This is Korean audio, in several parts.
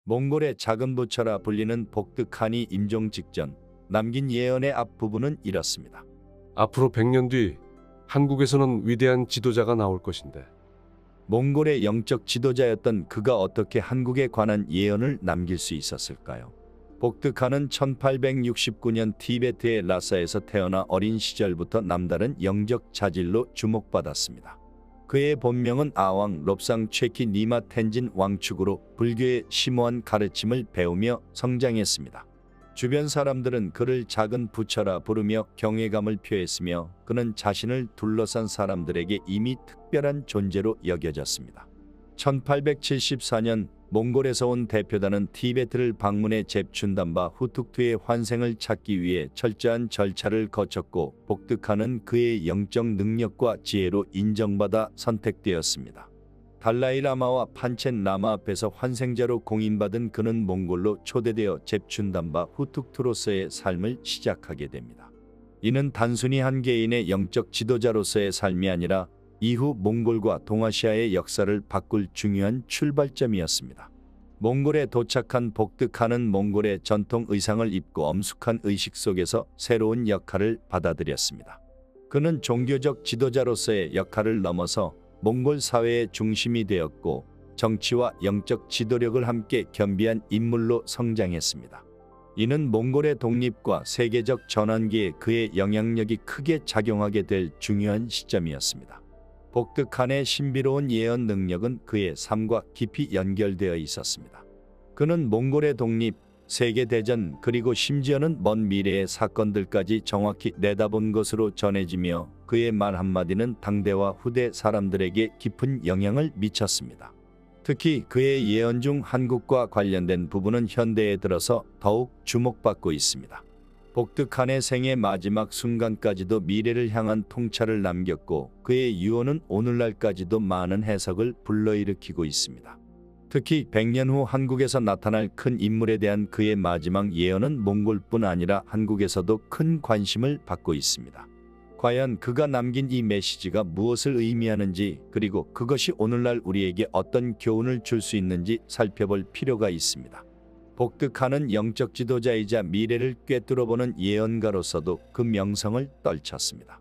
몽골의 작은 부처라 불리는 복득한이 임종 직전 남긴 예언의 앞부분은 이렇습니다. 앞으로 100년 뒤 한국에서는 위대한 지도자가 나올 것인데 몽골의 영적 지도자였던 그가 어떻게 한국에 관한 예언을 남길 수 있었을까요? 복득한은 1869년 티베트의 라사에서 태어나 어린 시절부터 남다른 영적 자질로 주목받았습니다. 그의 본명은 아왕 롭상 최키 니마 텐진 왕축으로 불교의 심오한 가르침을 배우며 성장했습니다. 주변 사람들은 그를 작은 부처라 부르며 경외감을 표했으며 그는 자신을 둘러싼 사람들에게 이미 특별한 존재로 여겨졌습니다. 1874년 몽골에서 온 대표단은 티베트를 방문해 잽춘담바 후툭투의 환생을 찾기 위해 철저한 절차를 거쳤고 복득한은 그의 영적 능력과 지혜로 인정받아 선택되었습니다. 달라이 라마와 판첸 라마 앞에서 환생자로 공인받은 그는 몽골로 초대되어 잽춘담바 후툭투로서의 삶을 시작하게 됩니다. 이는 단순히 한 개인의 영적 지도자로서의 삶이 아니라 이후 몽골과 동아시아의 역사를 바꿀 중요한 출발점이었습니다. 몽골에 도착한 복득한은 몽골의 전통 의상을 입고 엄숙한 의식 속에서 새로운 역할을 받아들였습니다. 그는 종교적 지도자로서의 역할을 넘어서 몽골 사회의 중심이 되었고 정치와 영적 지도력을 함께 겸비한 인물로 성장했습니다. 이는 몽골의 독립과 세계적 전환기에 그의 영향력이 크게 작용하게 될 중요한 시점이었습니다. 복득한의 신비로운 예언 능력은 그의 삶과 깊이 연결되어 있었습니다. 그는 몽골의 독립, 세계대전 그리고 심지어는 먼 미래의 사건들까지 정확히 내다본 것으로 전해지며 그의 말 한마디는 당대와 후대 사람들에게 깊은 영향을 미쳤습니다. 특히 그의 예언 중 한국과 관련된 부분은 현대에 들어서 더욱 주목받고 있습니다. 복득한의 생의 마지막 순간까지도 미래를 향한 통찰을 남겼고 그의 유언은 오늘날까지도 많은 해석을 불러일으키고 있습니다. 특히 100년 후 한국에서 나타날 큰 인물에 대한 그의 마지막 예언은 몽골뿐 아니라 한국에서도 큰 관심을 받고 있습니다. 과연 그가 남긴 이 메시지가 무엇을 의미하는지 그리고 그것이 오늘날 우리에게 어떤 교훈을 줄 수 있는지 살펴볼 필요가 있습니다. 복득한은 영적 지도자이자 미래를 꿰뚫어보는 예언가로서도 그 명성을 떨쳤습니다.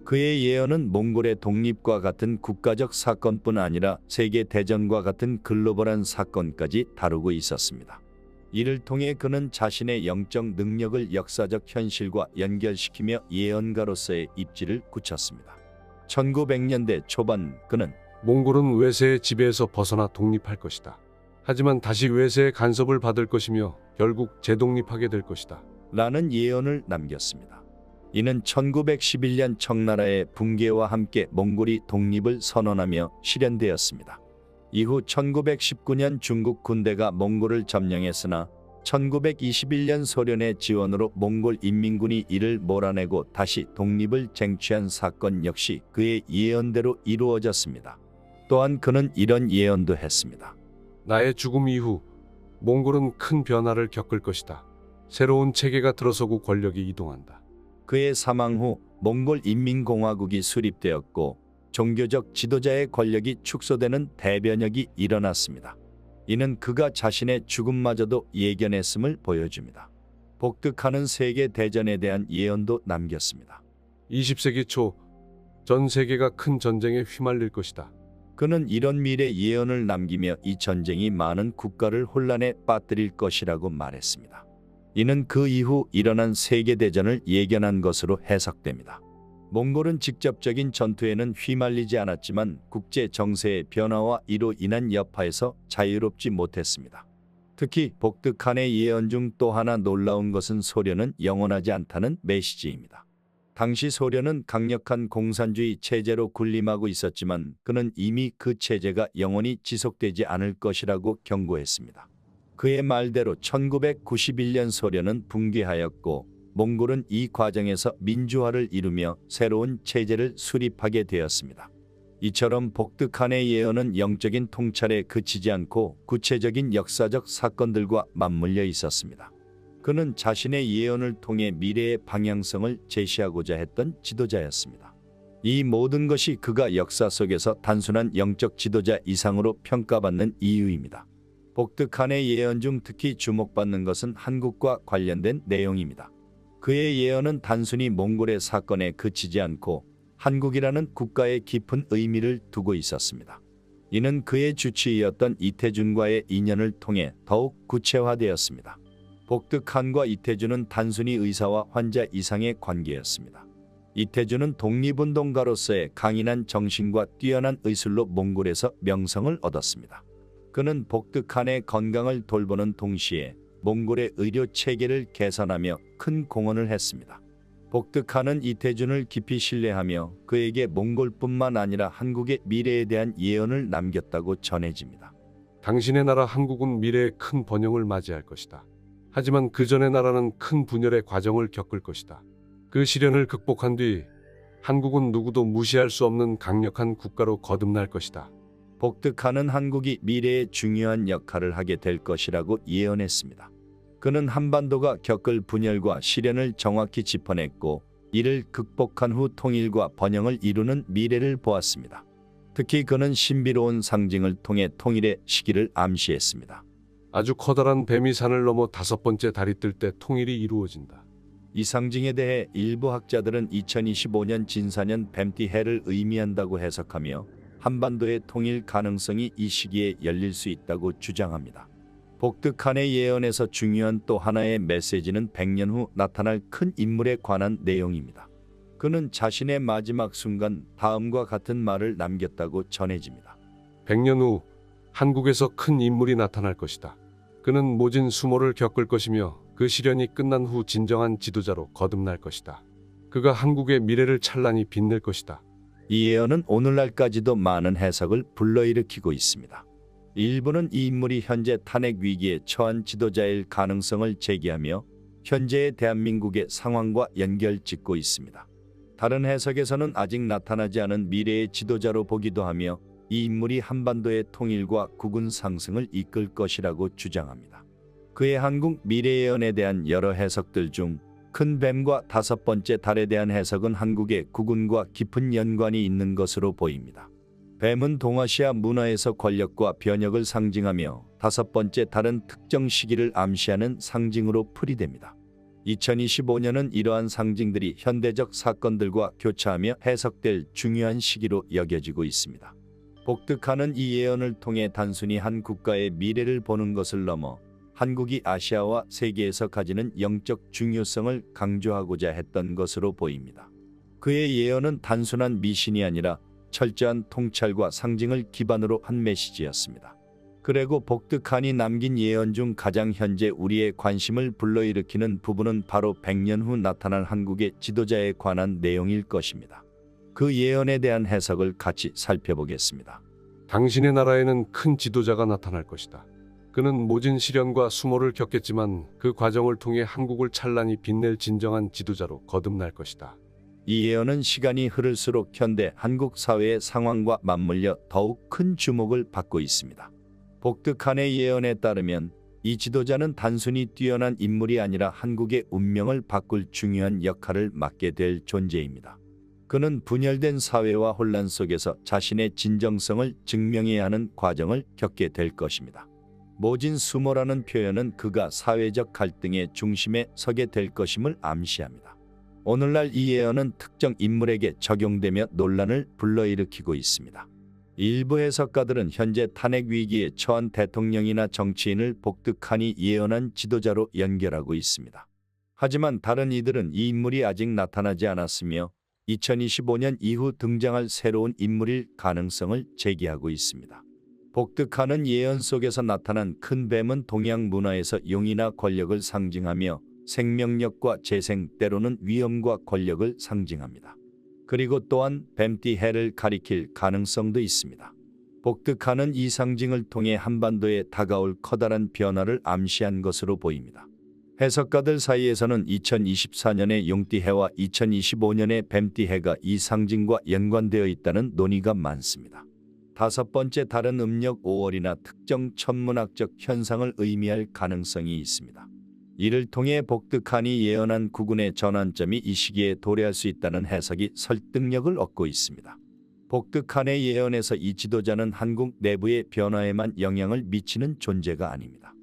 그의 예언은 몽골의 독립과 같은 국가적 사건뿐 아니라 세계대전과 같은 글로벌한 사건까지 다루고 있었습니다. 이를 통해 그는 자신의 영적 능력을 역사적 현실과 연결시키며 예언가로서의 입지를 굳혔습니다. 1900년대 초반 그는 몽골은 외세의 지배에서 벗어나 독립할 것이다. 하지만 다시 외세의 간섭을 받을 것이며 결국 재독립하게 될 것이다. 라는 예언을 남겼습니다. 이는 1911년 청나라의 붕괴와 함께 몽골이 독립을 선언하며 실현되었습니다. 이후 1919년 중국 군대가 몽골을 점령했으나 1921년 소련의 지원으로 몽골 인민군이 이를 몰아내고 다시 독립을 쟁취한 사건 역시 그의 예언대로 이루어졌습니다. 또한 그는 이런 예언도 했습니다. 나의 죽음 이후 몽골은 큰 변화를 겪을 것이다. 새로운 체계가 들어서고 권력이 이동한다. 그의 사망 후 몽골 인민공화국이 수립되었고 종교적 지도자의 권력이 축소되는 대변혁이 일어났습니다. 이는 그가 자신의 죽음마저도 예견했음을 보여줍니다. 복득한은 세계대전에 대한 예언도 남겼습니다. 20세기 초 전 세계가 큰 전쟁에 휘말릴 것이다. 그는 이런 미래 예언을 남기며 이 전쟁이 많은 국가를 혼란에 빠뜨릴 것이라고 말했습니다. 이는 그 이후 일어난 세계대전을 예견한 것으로 해석됩니다. 몽골은 직접적인 전투에는 휘말리지 않았지만 국제 정세의 변화와 이로 인한 여파에서 자유롭지 못했습니다. 특히 복득한의 예언 중 또 하나 놀라운 것은 소련은 영원하지 않다는 메시지입니다. 당시 소련은 강력한 공산주의 체제로 군림하고 있었지만 그는 이미 그 체제가 영원히 지속되지 않을 것이라고 경고했습니다. 그의 말대로 1991년 소련은 붕괴하였고 몽골은 이 과정에서 민주화를 이루며 새로운 체제를 수립하게 되었습니다. 이처럼 복득한의 예언은 영적인 통찰에 그치지 않고 구체적인 역사적 사건들과 맞물려 있었습니다. 그는 자신의 예언을 통해 미래의 방향성을 제시하고자 했던 지도자였습니다. 이 모든 것이 그가 역사 속에서 단순한 영적 지도자 이상으로 평가받는 이유입니다. 복득한의 예언 중 특히 주목받는 것은 한국과 관련된 내용입니다. 그의 예언은 단순히 몽골의 사건에 그치지 않고 한국이라는 국가에 깊은 의미를 두고 있었습니다. 이는 그의 주치의였던 이태준과의 인연을 통해 더욱 구체화되었습니다. 복득한과 이태준은 단순히 의사와 환자 이상의 관계였습니다. 이태준은 독립운동가로서의 강인한 정신과 뛰어난 의술로 몽골에서 명성을 얻었습니다. 그는 복득한의 건강을 돌보는 동시에 몽골의 의료 체계를 개선하며 큰 공헌을 했습니다. 복득한은 이태준을 깊이 신뢰하며 그에게 몽골뿐만 아니라 한국의 미래에 대한 예언을 남겼다고 전해집니다. 당신의 나라 한국은 미래에 큰 번영을 맞이할 것이다. 하지만 그 전의 나라는 큰 분열의 과정을 겪을 것이다. 그 시련을 극복한 뒤 한국은 누구도 무시할 수 없는 강력한 국가로 거듭날 것이다. 복득한은 한국이 미래에 중요한 역할을 하게 될 것이라고 예언했습니다. 그는 한반도가 겪을 분열과 시련을 정확히 짚어냈고 이를 극복한 후 통일과 번영을 이루는 미래를 보았습니다. 특히 그는 신비로운 상징을 통해 통일의 시기를 암시했습니다. 아주 커다란 뱀이 산을 넘어 5번째 달이 뜰 때 통일이 이루어진다. 이 상징에 대해 일부 학자들은 2025년 진사년 뱀띠 해를 의미한다고 해석하며 한반도의 통일 가능성이 이 시기에 열릴 수 있다고 주장합니다. 복득한의 예언에서 중요한 또 하나의 메시지는 100년 후 나타날 큰 인물에 관한 내용입니다. 그는 자신의 마지막 순간 다음과 같은 말을 남겼다고 전해집니다. 100년 후 한국에서 큰 인물이 나타날 것이다. 그는 모진 수모를 겪을 것이며 그 시련이 끝난 후 진정한 지도자로 거듭날 것이다. 그가 한국의 미래를 찬란히 빛낼 것이다. 이 예언은 오늘날까지도 많은 해석을 불러일으키고 있습니다. 일부는 이 인물이 현재 탄핵 위기에 처한 지도자일 가능성을 제기하며 현재의 대한민국의 상황과 연결짓고 있습니다. 다른 해석에서는 아직 나타나지 않은 미래의 지도자로 보기도 하며 이 인물이 한반도의 통일과 국운 상승을 이끌 것이라고 주장합니다. 그의 한국 미래 예언에 대한 여러 해석들 중 큰 뱀과 5번째 달에 대한 해석은 한국의 국운과 깊은 연관이 있는 것으로 보입니다. 뱀은 동아시아 문화에서 권력과 변혁을 상징하며 5번째 달은 특정 시기를 암시하는 상징으로 풀이됩니다. 2025년은 이러한 상징들이 현대적 사건들과 교차하며 해석될 중요한 시기로 여겨지고 있습니다. 복득한은 이 예언을 통해 단순히 한 국가의 미래를 보는 것을 넘어 한국이 아시아와 세계에서 가지는 영적 중요성을 강조하고자 했던 것으로 보입니다. 그의 예언은 단순한 미신이 아니라 철저한 통찰과 상징을 기반으로 한 메시지였습니다. 그리고 복득한이 남긴 예언 중 가장 현재 우리의 관심을 불러일으키는 부분은 바로 100년 후 나타날 한국의 지도자에 관한 내용일 것입니다. 그 예언에 대한 해석을 같이 살펴보겠습니다. 당신의 나라에는 큰 지도자가 나타날 것이다. 그는 모진 시련과 수모를 겪겠지만 그 과정을 통해 한국을 찬란히 빛낼 진정한 지도자로 거듭날 것이다. 이 예언은 시간이 흐를수록 현대 한국 사회의 상황과 맞물려 더욱 큰 주목을 받고 있습니다. 복득한의 예언에 따르면 이 지도자는 단순히 뛰어난 인물이 아니라 한국의 운명을 바꿀 중요한 역할을 맡게 될 존재입니다. 그는 분열된 사회와 혼란 속에서 자신의 진정성을 증명해야 하는 과정을 겪게 될 것입니다. 모진 수모라는 표현은 그가 사회적 갈등의 중심에 서게 될 것임을 암시합니다. 오늘날 이 예언은 특정 인물에게 적용되며 논란을 불러일으키고 있습니다. 일부 해석가들은 현재 탄핵 위기에 처한 대통령이나 정치인을 복득한이 예언한 지도자로 연결하고 있습니다. 하지만 다른 이들은 이 인물이 아직 나타나지 않았으며 2025년 이후 등장할 새로운 인물일 가능성을 제기하고 있습니다. 복득한은 예언 속에서 나타난 큰 뱀은 동양 문화에서 용이나 권력을 상징하며 생명력과 재생, 때로는 위험과 권력을 상징합니다. 그리고 또한 뱀띠 해를 가리킬 가능성도 있습니다. 복득한은 이 상징을 통해 한반도에 다가올 커다란 변화를 암시한 것으로 보입니다. 해석가들 사이에서는 2024년의 용띠해와 2025년의 뱀띠해가 이 상징과 연관되어 있다는 논의가 많습니다. 5번째 달은 음력 5월이나 특정 천문학적 현상을 의미할 가능성이 있습니다. 이를 통해 복득한이 예언한 국운의 전환점이 이 시기에 도래할 수 있다는 해석이 설득력을 얻고 있습니다. 복득한의 예언에서 이 지도자는 한국 내부의 변화에만 영향을 미치는 존재가 아닙니다.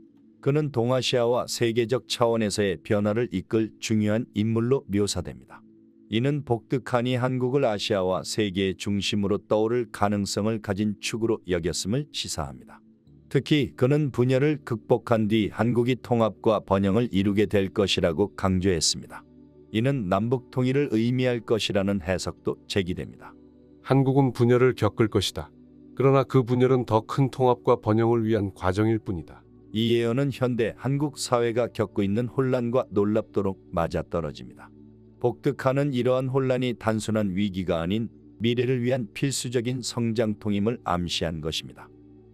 그는 동아시아와 세계적 차원에서의 변화를 이끌 중요한 인물로 묘사됩니다. 이는 복득한이 한국을 아시아와 세계의 중심으로 떠오를 가능성을 가진 축으로 여겼음을 시사합니다. 특히 그는 분열을 극복한 뒤 한국이 통합과 번영을 이루게 될 것이라고 강조했습니다. 이는 남북 통일을 의미할 것이라는 해석도 제기됩니다. 한국은 분열을 겪을 것이다. 그러나 그 분열은 더 큰 통합과 번영을 위한 과정일 뿐이다. 이 예언은 현대 한국 사회가 겪고 있는 혼란과 놀랍도록 맞아떨어집니다. 복득한은 이러한 혼란이 단순한 위기가 아닌 미래를 위한 필수적인 성장통임을 암시한 것입니다.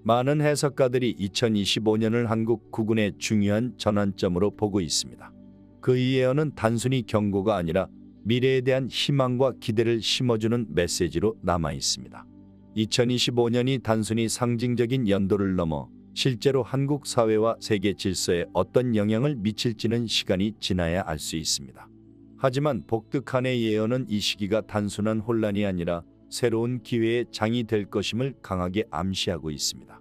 많은 해석가들이 2025년을 한국 국운의 중요한 전환점으로 보고 있습니다. 그 예언은 단순히 경고가 아니라 미래에 대한 희망과 기대를 심어주는 메시지로 남아 있습니다. 2025년이 단순히 상징적인 연도를 넘어 실제로 한국 사회와 세계 질서에 어떤 영향을 미칠지는 시간이 지나야 알 수 있습니다. 하지만 복득한의 예언은 이 시기가 단순한 혼란이 아니라 새로운 기회의 장이 될 것임을 강하게 암시하고 있습니다.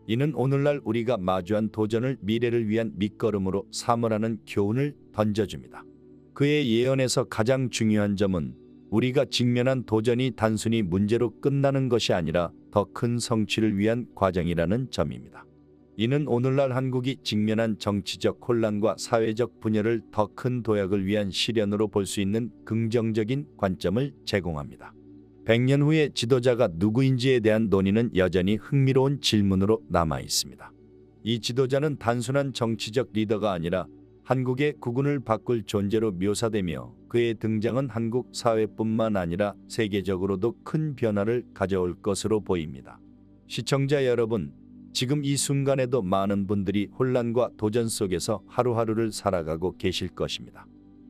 이는 오늘날 우리가 마주한 도전을 미래를 위한 밑거름으로 삼으라는 교훈을 던져줍니다. 그의 예언에서 가장 중요한 점은 우리가 직면한 도전이 단순히 문제로 끝나는 것이 아니라 더 큰 성취를 위한 과정이라는 점입니다. 이는 오늘날 한국이 직면한 정치적 혼란과 사회적 분열을 더 큰 도약을 위한 시련으로 볼 수 있는 긍정적인 관점을 제공합니다. 100년 후의 지도자가 누구인지에 대한 논의는 여전히 흥미로운 질문으로 남아 있습니다. 이 지도자는 단순한 정치적 리더가 아니라 한국의 국운을 바꿀 존재로 묘사되며 그의 등장은 한국 사회뿐만 아니라 세계적으로도 큰 변화를 가져올 것으로 보입니다. 시청자 여러분, 지금 이 순간에도 많은 분들이 혼란과 도전 속에서 하루하루를 살아가고 계실 것입니다.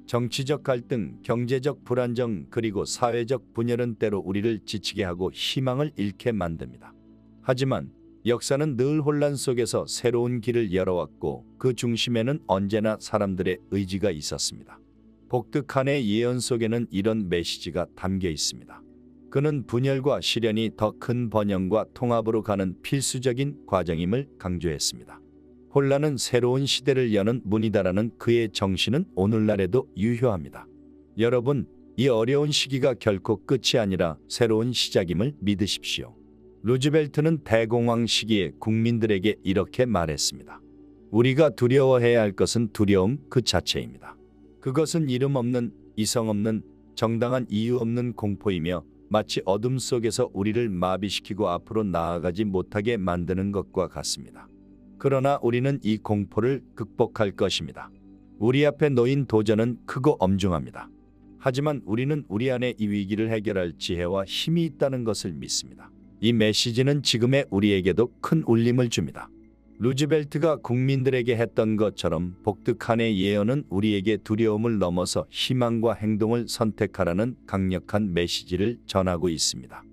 정치적 갈등, 경제적 불안정, 그리고 사회적 분열은 때로 우리를 지치게 하고 희망을 잃게 만듭니다. 하지만 역사는 늘 혼란 속에서 새로운 길을 열어왔고 그 중심에는 언제나 사람들의 의지가 있었습니다. 복득한의 예언 속에는 이런 메시지가 담겨 있습니다. 그는 분열과 시련이 더 큰 번영과 통합으로 가는 필수적인 과정임을 강조했습니다. 혼란은 새로운 시대를 여는 문이다라는 그의 정신은 오늘날에도 유효합니다. 여러분, 이 어려운 시기가 결코 끝이 아니라 새로운 시작임을 믿으십시오. 루즈벨트는 대공황 시기에 국민들에게 이렇게 말했습니다. 우리가 두려워해야 할 것은 두려움 그 자체입니다. 그것은 이름 없는, 이성 없는, 정당한 이유 없는 공포이며 마치 어둠 속에서 우리를 마비시키고 앞으로 나아가지 못하게 만드는 것과 같습니다. 그러나 우리는 이 공포를 극복할 것입니다. 우리 앞에 놓인 도전은 크고 엄중합니다. 하지만 우리는 우리 안에 이 위기를 해결할 지혜와 힘이 있다는 것을 믿습니다. 이 메시지는 지금의 우리에게도 큰 울림을 줍니다. 루즈벨트가 국민들에게 했던 것처럼 복득한의 예언은 우리에게 두려움을 넘어서 희망과 행동을 선택하라는 강력한 메시지를 전하고 있습니다.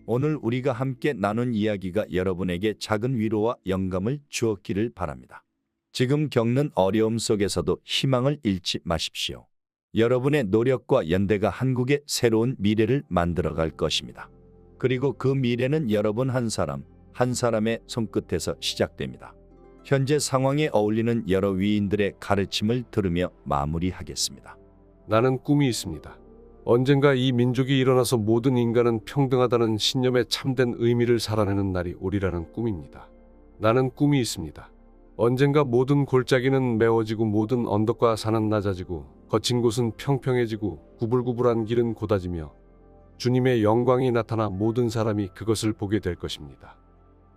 오늘 우리가 함께 나눈 이야기가 여러분에게 작은 위로와 영감을 주었기를 바랍니다. 지금 겪는 어려움 속에서도 희망을 잃지 마십시오. 여러분의 노력과 연대가 한국의 새로운 미래를 만들어갈 것입니다. 그리고 그 미래는 여러분 한 사람, 한 사람의 손끝에서 시작됩니다. 현재 상황에 어울리는 여러 위인들의 가르침을 들으며 마무리하겠습니다. 나는 꿈이 있습니다. 언젠가 이 민족이 일어나서 모든 인간은 평등하다는 신념의 참된 의미를 살아내는 날이 오리라는 꿈입니다. 나는 꿈이 있습니다. 언젠가 모든 골짜기는 메워지고 모든 언덕과 산은 낮아지고 거친 곳은 평평해지고 구불구불한 길은 곧아지며 주님의 영광이 나타나 모든 사람이 그것을 보게 될 것입니다.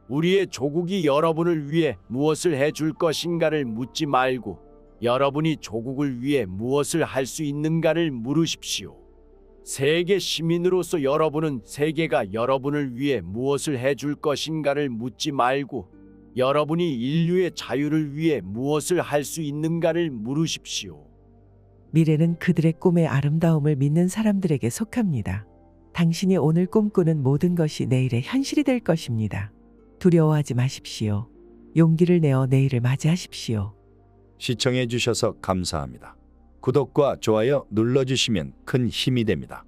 우리의 조국이 여러분을 위해 무엇을 해줄 것인가를 묻지 말고 여러분이 조국을 위해 무엇을 할 수 있는가를 물으십시오. 세계 시민으로서 여러분은 세계가 여러분을 위해 무엇을 해줄 것인가를 묻지 말고 여러분이 인류의 자유를 위해 무엇을 할 수 있는가를 물으십시오. 미래는 그들의 꿈의 아름다움을 믿는 사람들에게 속합니다. 당신이 오늘 꿈꾸는 모든 것이 내일의 현실이 될 것입니다. 두려워하지 마십시오. 용기를 내어 내일을 맞이하십시오. 시청해 주셔서 감사합니다. 구독과 좋아요 눌러주시면 큰 힘이 됩니다.